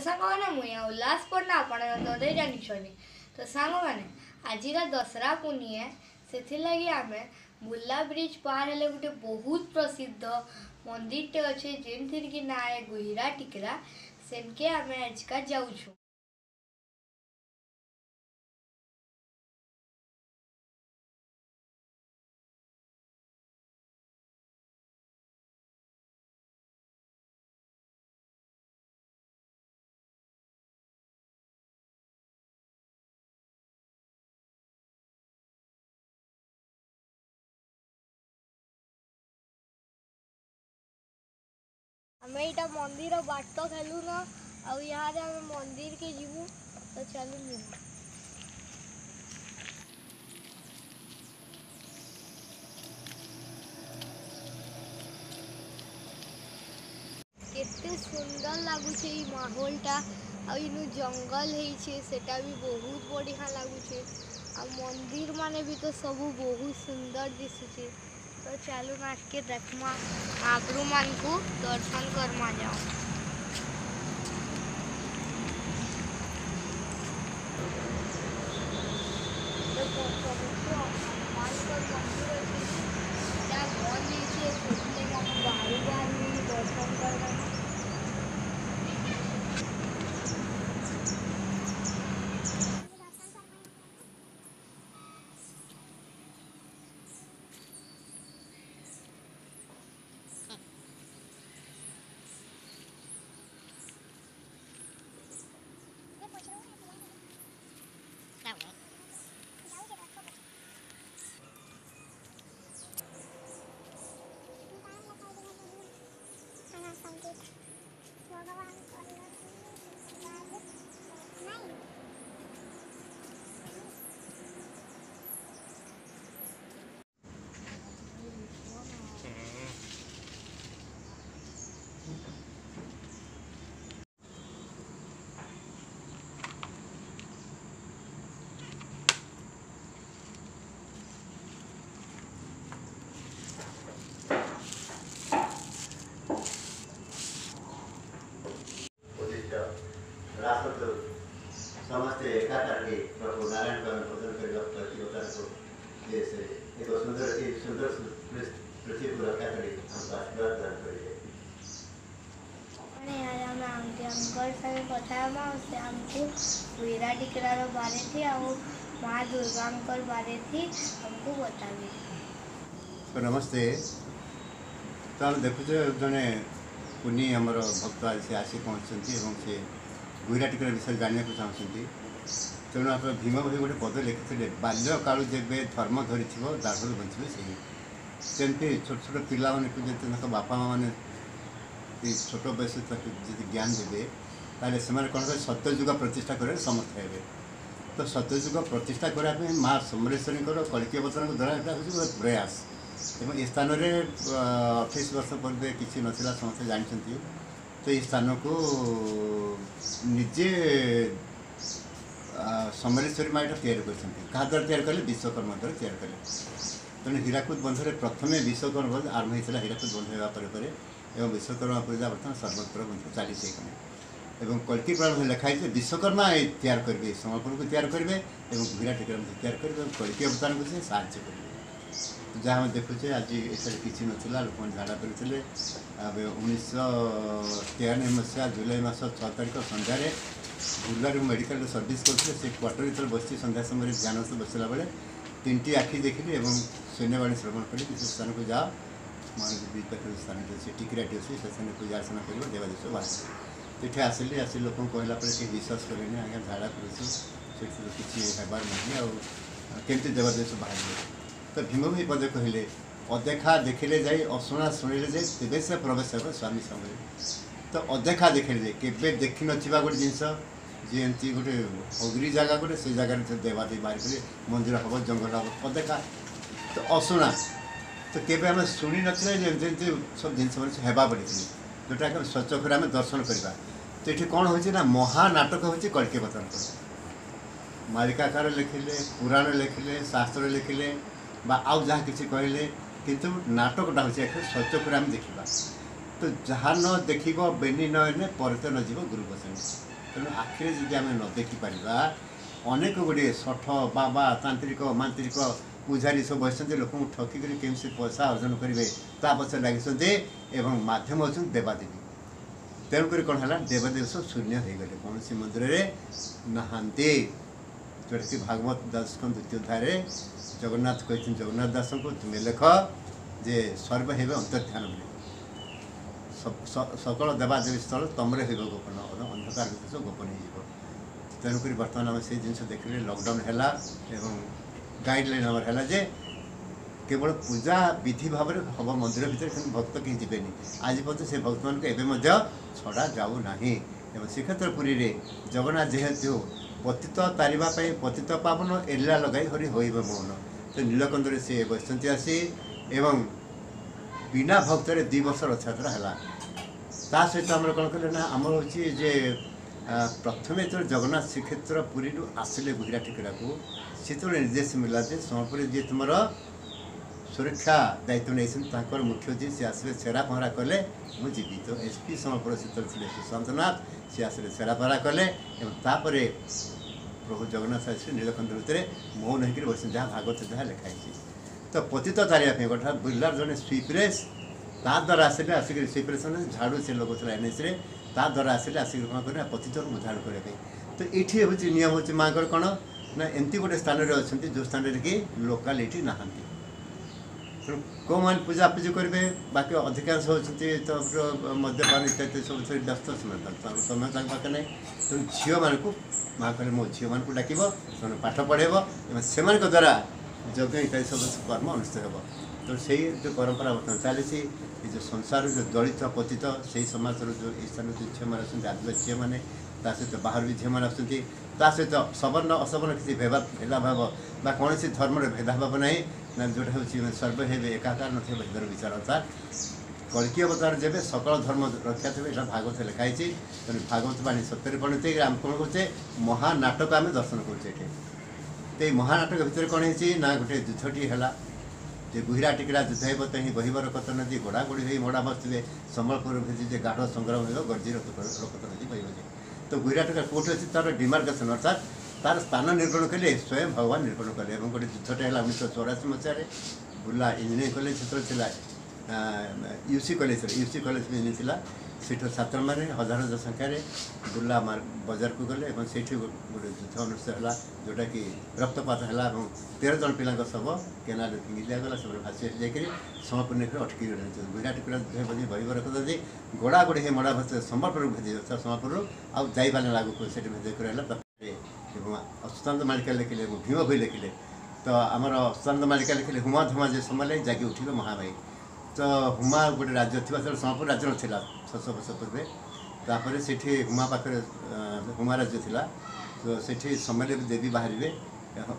सांग मैंने मुई उल्लास पड़ना आपण जानी तो सांग मैंने आज दशहरा पुनी से लगी आम बुला ब्रिज पार हेले गोटे बहुत प्रसिद्ध मंदिर टे अच्छे जेन कि ना गुहिरा टिकरा सेनके आम आजका जाऊँ। आम यहाँ मंदिर बाट खेलु न आम मंदिर के जीवु तो चलु जीवु। केते सुंदर लगुच माहौलटा आनु जंगल सेटा भी बहुत बढ़िया लगुच आ मंदिर माने भी तो सब बहुत सुंदर दिशुचे। तो चलो आज के देखमा महाप्रभु मान को दर्शन करमा जाओ। दर्शन कर समस्ते एकाठी प्रभु नारायण भजन करता एक सुंदर पृथ्वी को रक्षा करें हमको आशीर्वाद दान करें। अंकल संगे कथा से हमको वीरा टिकरार बारे थी और माँ दुर्गा बारे थी हमको बतावे। तो नमस्ते। तो हम देखुचे जड़े पुनी आमर भक्त आज से आसी पहुँचती से गुहिरा टिकर विषय जानने को चाहते तेणु आप भीम भाई गोटे पद लिखिते बाल्य कालू जब धर्म धरी दाढ़ बचे सेमती छोट छोट पिला जो बापा माँ मैंने छोट बयस जी ज्ञान देवे ताले से कौन सत्यजुग प्रतिष्ठा कर समर्थ हे। तो सत्यजुग प्रतिष्ठा करने माँ समलेश्वरी कलिकी अवतरण द्वारा यहाँ हूँ प्रयास एवं ये स्थान में 28 वर्ष पूर्व किसी नाला समस्त जानते। तो ये स्थान को निजे समलेश्वरी माँ तैयार क्या द्वारा तैयार कले विश्वकर्मा द्वारा तैयार कले। तेणु हीराकुद बंधर प्रथम विश्वकर्मा बंध आरंभ होता हीराकुद बंध होगापर एवं विश्वकर्मा पूजा बर्तमान सर्वत्र बंध चली एवं कल्की पुराण लिखाई विश्वकर्मा तैयार करेंगे सम्बलपुर को तैयार करेंगे और गुहिरा टिकर तैयार करेंगे और कल्की अवतार को से साहाଯ୍य करेंगे। जहाँ हम देखुचे आज ये किसी नाला लोक झाड़ा करते 1993 मसीहा जुलाई मास 6 तारीख सन्धार बुर्ला मेडिकल सर्विस करते से क्वार्टर जो बस सन्ध्या समय ध्यान से बसला बेले 3टी आखि देखिली और सैन्यवाणी श्रवण कली किसी स्थान को जाओ महानदी पाखे स्थान से टिकराटी अच्छे से पूजा अर्चना कर देवादेश बाहर ये आसिली आस लोक कहला कि विश्वास करें आज्ञा झाड़ा कर किसी हेबार नहीं आमती देवादेश बाहर। तो भीम भाई पदे कहले अदेखा देखिले जाए अशुणा शुणिले जाए तेज से प्रवेश हो स्वामी संगे। तो अदेखा देखिले जाए केवे देखी ना गोटे जिनस जी एमती गोटे अग्री जगह गोटे से जगह देवादेवी बाहर करें मंदिर हम जंगल हम अदेखा। तो अशुणा तो केवे आम शुणी ना जमी सब जिन हेबा पड़ी जोटा कि स्वचक्षुर आम दर्शन करवा। तो ये कौन हो महानाटक हो कल्की अवतार मालिकाकार लिखिले पुराण लिखिले शास्त्र लिखिले आउ जहाँ किसी कहले किंतु नाटकटा हूँ स्वचक्षुर आम देखा तो जहाँ न देख बेनी नयने परत न जीव गुरु गोसाई तेणु आखिरे जदि आम न देखिपर अनेक गुड़े शठ बाबा तांत्रिक मांत्रिक पूजारी सब बसते लोक ठकिक केमी पैसा अर्जन करेंगे ता पचे लगे मध्यम हो देवादेवी तेणुक कौन है देवदेव सब शून्य हो गले कौन सी मंदिर में नहांती जोटा कि भागवत दास द्वितीय अध्याय जगन्नाथ कहते जगन्नाथ दास को तुम्हें लेख जे सर्व हे अंतर्ध्यान सकल देवादेवी स्थल तमरे हो गोपन अंधकार सब गोपन हो तेणुक बर्तमान आम से जिन देखिले लॉकडाउन है गाइडलाइन आमर है जे केवल पूजा विधि भाव में हम मंदिर भितर भक्त कहीं जीवेनि आज पर्यटन से भक्त मान छड़ा जाऊ ना श्रीक्षेत्रपुरी में जगन्नाथ जेहेतु पतित तारिवाई पतित पावन एला लगाई हरि होइब मौन तो नीलकंदर सी बसंती आसी एवं बिना भक्त 2 वर्ष रथयात्रा है ता सहित आम कौन कले ना आम हूँ जे प्रथम जो जगन्नाथ श्रीक्षेत्र पुरी आसिले गुहिरा टिकड़ा को से निर्देश मिला जे सम्बलपुर जी तुम सुरक्षा दायित्व नहीं मुख्य जी सी आसले छेरा पहरा कले मुझे जीवी तो एसपी सम्बलपुर शीतल थे सुशांत नाथ सी आसले छेरा पहरा कले तापर प्रभु जगन्नाथ आस नीलकंठ भितर मौन होकर बस जहाँ भागवत जहाँ लिखाई तो पतित तारिया गोटा बुर्लार जड़े स्वीपरेस ता द्वारा आसिले आसिक स्वीपरेस झाड़ू से लगुला एनएस ता द्वारा आसिले आसिक कौन कर पतित को उद्धार करने तो ये हूँ नियम हूँ माँ कौन ना एमती गोटे स्थान में अच्छा जो स्थान कि लोकालिटी नहांती तेणु कौ मान पूजा पूजी करेंगे बाकी अधिकांश होती तो मद्यपान इत्यादि सब व्यस्त समय पाखे ना तेणु झील मान माँ कहे मो झील मान डाक पाठ पढ़ेब से द्वारा यज्ञ इत्यादि सब कर्म अनुष्ठित हो तो से जो परंपरा बर्तमान चली जो संसार जो दलित पतित से समाज जो स्थान जो झील मैंने आसते आदिवासी झील मैंने सहित बाहर भी झील मैंने आसती सहित सवर्ण असवर्ण किसी भेदभाव बा कौन सी धर्म भेदभाव ना ना जोटा हूँ सर्व हे एकाकार न भेदर विचार अनुसार कल्की अवतार जब सकल धर्म रक्षा थे यहाँ भागवत लिखाई तेनाली भागवत बाणी सत्य परिणत आम कौन कहे महानाटक आम दर्शन करें तो महानाटक भितर कौन है ना गोटे युद्धटी है जे गुहिरा टिकड़ा युद्ध हो तो बहिबर कथ नदी गोड़ा गोड़ी हो मोड़ा बसवे सम्बलपुर भेजी गाढ़ संग्राम हो गर्जी रकत नदी बह तो गुहिरा टिकड़ा कौटे अच्छी तार डिमार्केसन अर्थात तार स्थान निर्माण कले स्वयं भगवान निर्माण कले गोटे युद्धटे है 1984 मसीह बुर्ला इंजीनियरिंग कॉलेज क्षेत्र यूसी कॉलेज में इंजीनियरिंग सीठ छात्र मैंने हजार हजार संख्यार बुर्ला बजार को गले से गोटे युद्ध अनुष्ठित है जोटा कि रक्तपात है 13 जन पिला शव केनाल फिंगी दिगला सब भासी जाकर सम्बलपुर नहीं अटकी गुहिरा टिकड़ा युद्ध बहिबर रखी गोड़ा गोड़ी हे मड़ा भस सम्बलपुर भेजी सम्बलपुर आउ जाइपारे लागू से भेज कर अच्युतानंद मालिका लिखिले भीम भई लिखिले तो आमर अच्युतानंद मालिका लिखिले हुमा धुमा जो समय जागे उठे महामाई तो हुमा गोटे राज्य थी सम्बलपुर राज्य नाला 600 वर्ष पूर्वे तापर से हुमा पाखे हुमा राज्य था तो से समय देवी बाहर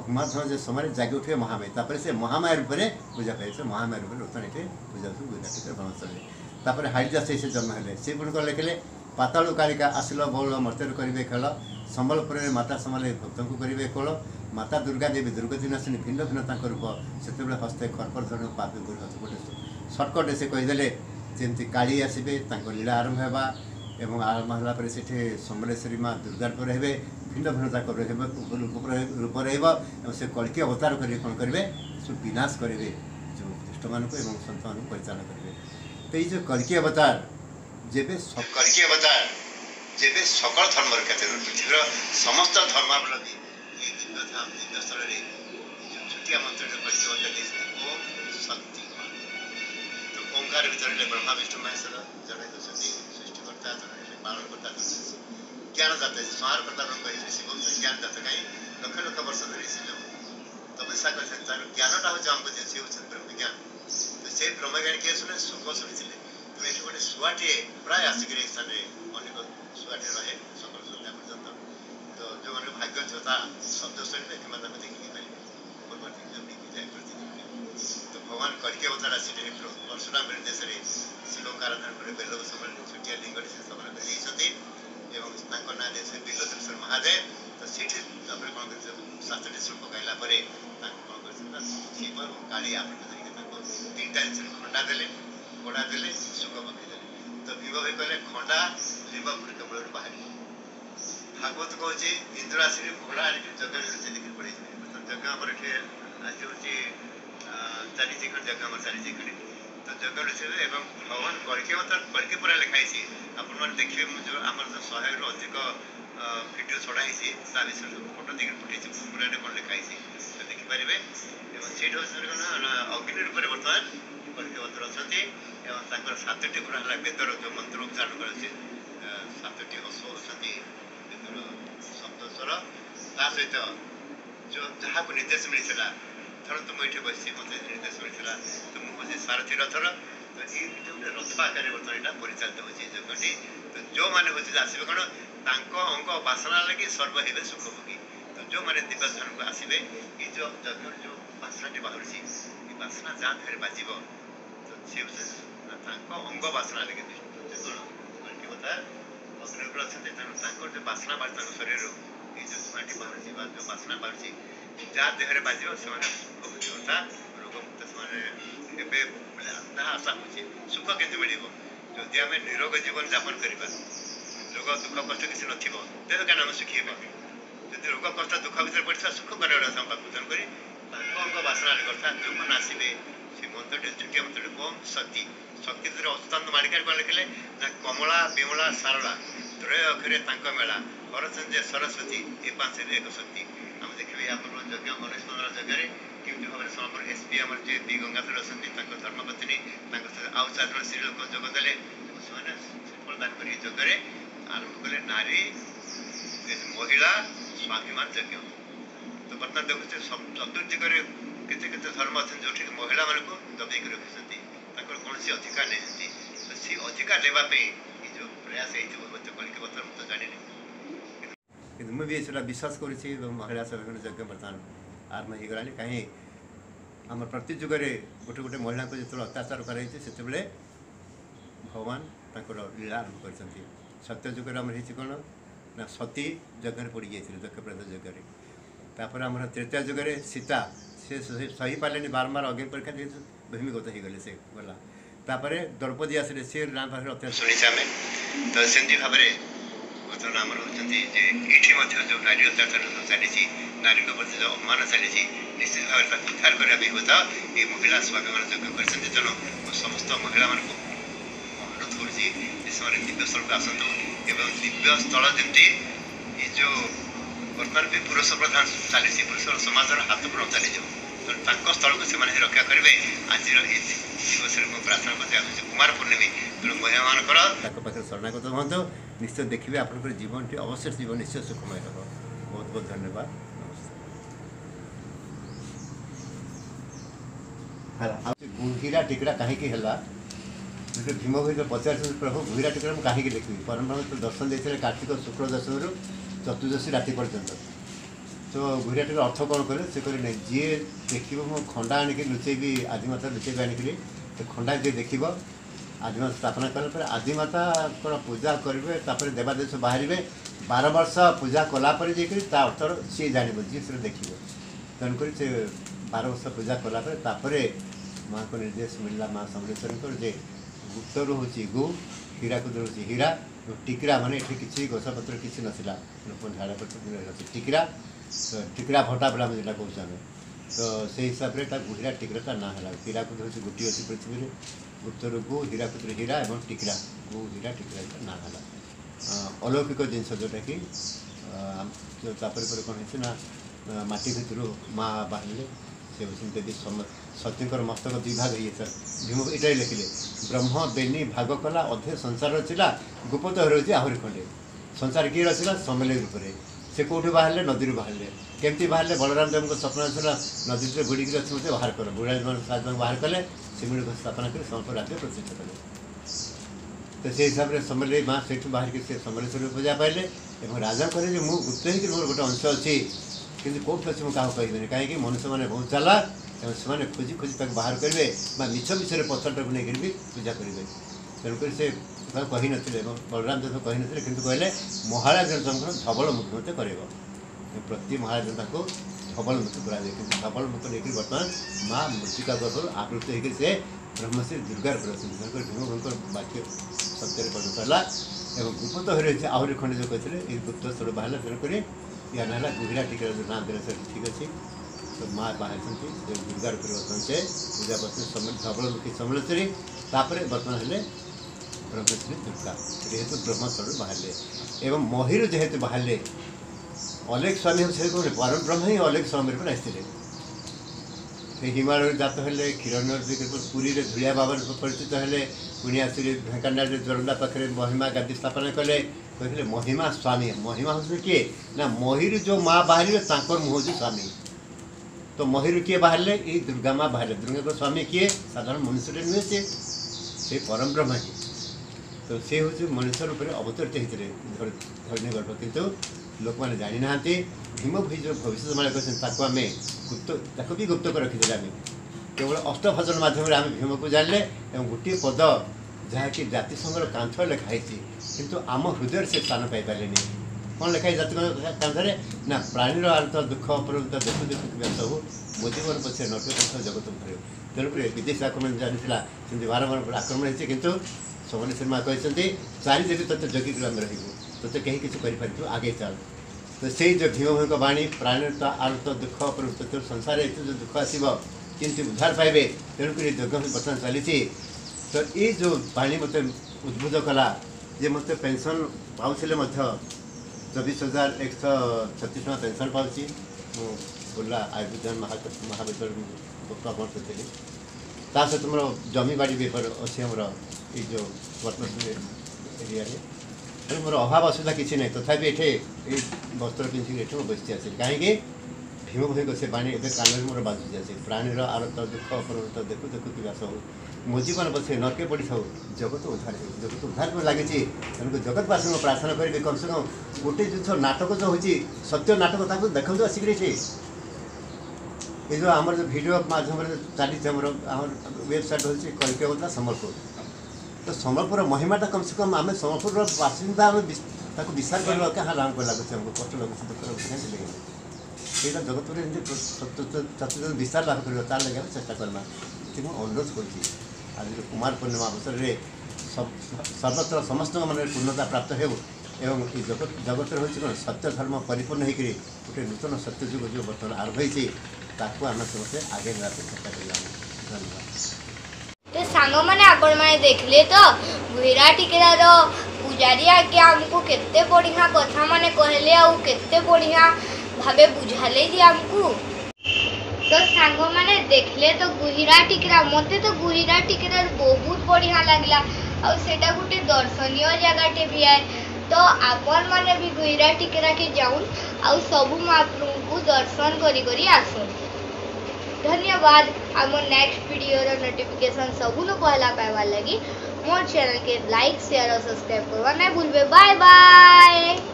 हुमा धुमा जो समय जागे उठे महामाई तापर से महामाया रूप में पूजा पाए महामाया रूप में बर्तमान ये पूजा गुजरात ब्रह्मस्थल तापर हाइजा से जन्म है सी गुण कर लिखिले पातालु कालिका आसिल बौल मर्त्तर करेंगे खेल सम्बलपुर में माता समले भक्त को करेंगे कोल माता दुर्गा देवी दुर्गति नाशिनी भिन्न भिन्न रूप से हस्ते खरपर धरण पापी गुरु गोटे सर्टकट से कहीदे जमी काली आसवे लीला आरंभ होगा एवं आरंभ होगापर से समलेश्वरी माँ दुर्गा रूप रहे भिन्न भिन्न रूप रही कल्की अवतार कर कौन करेंगे सब विनाश करेंगे जो दुष्ट मानक सन्त मान परिचालन करेंगे तो ये जो कल्की अवतार जेबे कल्की अवतार जेबे सकल धर्म रक्षा पृथ्वीर समस्त धर्मावलम्बी ये दिव्य स्थल छुटिया मंत्र कल्की अवतार ओम शक्ति तो ओंकार भर ब्रह्मा विष्णु महेश्वर जड़े सृष्टिकर्ता जड़े पालनकर्ता ज्ञानदाता संहारकर्ता कहे शिव ज्ञानदाता कहीं लक्ष लक्ष वर्ष धरी से जो तपस्या कर ज्ञानटा हूँ आमको सी हूँ ब्रह्म ज्ञान तो से ब्रह्म ज्ञान किए शुणे सुख शुणी तो ये गोटे शुआटे प्राय आसिक स्थान अनेक शुआटे रहे सकल सन्ध्या पर्यटन तो जो मैंने भाग्य जोता शब्द शुणी देखिए देखिए तो भगवान कल्की अवतार आसी परशुराम देश में शिव आराधना कर बेल सब छुटिया लिंग से सब ना से बिल्वेश्वर महादेव तो सीठ कौन कर शास्त्र श्लोक पकड़ा कौन कर शिव और काली आप 3टा जिन खंडा देले गोड़ा देले सुख पकईदे तो भीम भाई कहले खंडा लिंब पुरी कमल बाहर भागवत कहूँ इंद्रासी घोड़ा आने जगह देखिए पड़े जगह आम आज हूँ चली जगह आम चली तो जगह लुचेबे और भगवान कड़के कड़के पूरा लिखाई आपने देखिए जो आम 100 रु अधिक भिडियो छड़ाई विषय फोटो देखिए पठे पूरा कौन लिखाई तो देखिपारे से अग्नि रूप बर्तमान कड़के मंत्र अच्छा 7टी गुण है वेदर जो मंत्र उच्चारण कर 7टी अश्व अच्छा वेदर शब्द स्वर ता सहित जो जहाँ को निर्देश मिलता धरत मुझे बस मत निर्देश मिलता तो मुझे सारथी रथर तो ये गोटे रथ आकार बर्तमान यहाँ परिचालित होती यज्ञटी तो जो मैंने हूँ आसवे कौन अंग बासना लगी सर्व हे सुख भोगी तो जो मैंने दिव्यस्थान को आसवे ये जो यज्ञ जो बासनाटी बाहर ये बासना जहाँ घर बाज तो सी अंग बासना लगे कथा अग्निग्र अच्छा तेणु जो बासना बाहर शरीर ये जो धुआटी बाहर जो बासना बाहर जहाँ देह में बाज से रोगमुक्त से आशा हो सुख केमती मिल जदि आम निरोग जीवन यापन करवा रोग दुख कष्ट किसी नथिबो तेज क्या आम सुखी हे जदि रोग कष्ट दुख भर पड़ा सुख कर तेणुक अंग बासना करता जो मैंने आसवे से मंत्रटे छुटिया मंत्रटे कम शक्ति शक्ति अच्युतानंद मालिकार कौन लिखिले ना कमला विमला सारला त्रय अक्षरे मेला हरचंद्र सरस्वती ये 5 एक शक्ति आम देखिए आप यज्ञ गणेश मंदिर जगह केमती भाव में सोमपुर एसपी आम जे बी गंगाधर अच्छा धर्मपत्नी आउ 4 जन स्त्री लोक जोगदे से श्रीफल दान कर यज्ञ आरंभ कले नारी महिला स्वाभिमान यज्ञ तो बर्तमान देखुचे चतुर्दिगर केते धर्म अच्छे जो महिला मानक दबेक रखिंट कौन सी अधिकार नहीं तो सी अधिकार लेवाई जो प्रयास कलिक बतर मुझे जानी कि मुझे भी विश्वास करुँची महिला संरक्षण यज्ञ बर्तमान आरम्भ हो गला कहीं आम प्रति जुगे गोटे गोटे महिला को जो अत्याचार कराई भगवान लीला आरंभ कर सत्य जुगे आम कौन ना सती यज्ञ पड़ जाइए दक्षप्रद यज्ञ तापर आम तृतीय जुगे सीता से सही पारे बारंबार अग्नि परीक्षा दे भूमिगत हो गले से गला तापर द्रौपदी आसले सी राम पाखे अत्याचार शुणी आम तो सेमती भाव में बर्तमान आम होती ये जो नारी अत्याचार चली नारी प्रति जो अपमान चली निश्चित भाव में उद्धार करने होता ये महिला स्वाभिमान यज्ञ कर तेणु समस्त महिला मानक अनुरोध कर दिव्य स्थल को आसतु एवं दिव्य स्थल जमी ये जो बर्तमान भी पुरुष प्रधान चली पुरुष समाज हाथ पर चली जाऊ तेणु स्थल को से रक्षा करेंगे आज दिवस में प्रार्थना करते कुमार पूर्णिमी तेणु महिला मानकर शरणागत हूँ निश्चय देखिए आपंकर जीवन टी अवश्य जीवन निश्चय सुखमय हम बहुत बहुत धन्यवाद नमस्ते गुहिरा टिकरा कहीं जो भीम भाई जो पचार प्रभु गुहिरा टिकरा मुझे कहीं देखी परम तो दर्शन देते कार्तिक शुक्ल दशमी रु चतुर्दशी राति पर्यंत तो गुहिरा टिकर अर्थ कौन करे से कहे जी देख मो खंडा आणिक लुचेबी आदिमाता लुचेबी आणिक तो खंडा जी देख आदिमाता स्थापना कला आदिमाता कौन पूजा करेंगे तापर देवादेश बाहर 12 वर्ष पूजा कलापर जा अर्थ सी जान जी से देख तेणुक से 12 वर्ष पूजा कलापर माँ को निर्देश मिलला माँ समलेश्वरी जे गुप्तर हूँ गु हीराकुद हूँ हीरा टिकरा माने किसी गछपत्र किसी नाला झाड़ापत्र टिकरा तो टिकरा भटा बोला जोटा कौन तो से हिसाब से गुहिरा टिकराटा ना है हीराकुद हूँ गोटी अच्छी पृथ्वी में गुप्तर गु हीराकुद हीरा और टिकरा गु हीरा टिकरा ना है अलौकिक जिनस जोटा कि कौन है माटी भितर माँ बाहर से देवी सतीकर मस्तक 2 भाग हो भीम ये लिखिले ब्रह्म बेनी भाग कला अधे संसार रचिला गुप्त रही आहरी खंडे संसार किए रचिला समलेई रूप से से कौटी बाहर नदी बाहर केमती बाहर बलराम देव स्वप्न आसला नदी से बुड़ी अच्छी मत बाहर कर बुढ़ा बाहर कले सिमिड़ स्थापना कर समलपुर राज्य प्रतिष्ठा कले तो से हिसाब से समलेई माँ से बाहर के समलेश्वरी पूजा पाइले राजा कहे मुझे गुप्त ही मोर गोटे अंश अच्छी कि कौट अच्छे मुझे क्या कहबी कहीं मनुष्य मैंने बहुत चला से खोजी खोजी बाहर करेंगे मिछ विषय पत्थर को लेकर भी पूजा करेंगे तेणुक से कही नी बलराम देव कही नी कि कहले महाराज धवल मुक्ति मत कर प्रति महाराज को धवल मुक्ति कराए कि धवल मुक्ति लेकर बर्तमान माँ मृत्तिका गर्भ आवृत होकर से ब्रह्मश्री दुर्गार प्रसन्न भीम वाक्य सत्य परिणत होला एवं गुप्त हो रही आहरी खंडे जो कहते ये गुप्त स्थल बाहर तेणुक या ना गुहिरा टीका जो नाम देने ठीक अच्छे तो माँ बाहर दुर्गा रूप बर्तमान से पूजा बर्तन धवलमुखी समलेश्वरी बर्तमान हेले ब्रह्मेश्वरी दुर्गा जेहेतु ब्रह्मस्थल बाहर एवं महिर जेहेतु बाहर अलेख स्वामी से परम ब्रह्म ही अलेख स्वामी पर आसते हिमालय जात हेले क्षीर पुरी धुलिया बाबा परिचित हेले पुणी आसिक ढेंकानाल जोरंदा पाखे महिमा गादी स्थापना कले कहते महिमा स्वामी महिमा हूँ किए ना महिर जो माँ बाहर मुँह हूँ स्वामी तो महिर किए बाहर ये दुर्गा माँ बाहर दुर्गा को स्वामी किए साधारण मनुष्य नुहे से परम ब्रह्म ही तो सी हूँ मनुष्य रूप में अवतरित होते धरणी गर्भ कितु लोक मैंने जानी ना भीम भी जो भविष्य कहते आम गुप्त भी गुप्त कर रखीदे आम केवल अष्टभजन मध्यम आम भीम को जानले गोटे पद जहाँकि जातिसंघर कांथ लिखाई किंतु आम हृदय से स्थान पाइपारे कौन लिखाई जाति कांथरे ना प्राणीर आर्त दुख अपरत देखु देखु सब मोजीवन पछे नटे पक्ष जगत भर तेणुक विदेशी आक्रमण जानी सेमती बारंबार आक्रमण होती किंतु समलेश्वरी माँ कहते चारि देवी तोते जगिक आम रही तोते कहीं किसी कर आगे चल तो से जो भीम भूमि बाणी प्राणीर आर्त दुख अपरत संसार एत जो दुख आसो किंतु उद्धार पाइबे तेणुक यज्ञ बर्तमान चली तो ये जो बाणी मत उद्बुद्ध कला जे मत पेंशन पाऊले 24,136 टाँग पेंशन पाँच बुर्ला आयुर्विज्ञान महाविद्यालय पढ़ती थी ता सहित मोर जमी बाड़ी भी अच्छी आमर ये जो वर्तमान एरिया तेणु मोर अभाव असुविधा किसी ना तथापि ये वस्त्र पिंधिक ये बसी आसी कहीं भीम भूमि से बाणी ए कान मोर बाजुची आसी प्राणीर आरत दुख अपरत देखु देखु व्यास हो मो जीवन बसे नरके पड़ी था जगत उद्धार में लगी तेणुक जगतवासी प्रार्थना करी कम से कम गोटे जिन नाटक जो होती सत्य नाटक देखो आसिक ये जो आम जो भिड मध्यम चली वेबसाइट हूँ कलिक होता सम्बलपुर तो सम्बलपुर महिमाटा कम से कम आम सम्बलपुर बासिंदा आम विचार करवा क्या राम को लगुच हमको कष्ट लगुच दुख लगुच यहाँ जगत में विस्तार लाभ कर तार लगे चेष्टा करना ये अनुरोध कर आज कुमार पूर्णिमा अवसर में सर्वत्र समस्त मन पूर्णता प्राप्त हो एवं जगत हूँ सत्य धर्म परिपूर्ण होकर गोटे नूतन सत्य जुग जो बर्तमान आरंभ होती आम समस्ते आगे जाते चेष्टा करें धन्यवाद। तो सांग मैंने आपण मैंने देखले तो गुहिरा टिकेरार पूजारी आगे आमको केते बढ़िया कथा माने कहले आ केते बढ़िया भावे बुझाले जी आमको तो सांग मैंने देखले तो गुहिरा टिकेरा मते तो गुहिरा टिकेरा बहुत बढ़िया लगला और सेटा गोटे दर्शनीय जगहटे भी है तो आपण माने भी गुहिरा टिकेरा के जाऊन और सब महाप्रभु को दर्शन करी करी आसन। धन्यवाद। आम नेक्स्ट वीडियो नोटिफिकेशन सबू पहला पाइबार लगी मोर चैनल के लाइक शेयर और सब्सक्राइब करवा नहीं भूलबे। Bye bye.